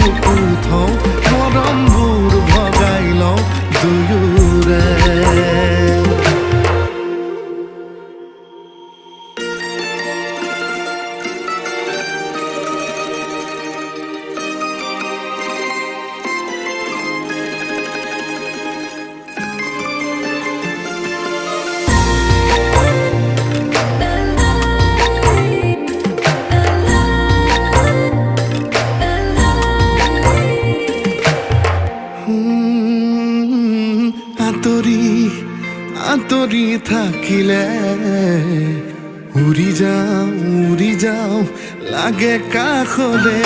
বুকু থওঁ মৰমবোৰ ভগাই লওঁ দুয়োৰে আঁতৰি থাকিলে উৰি যাওঁ লাগে কাষলে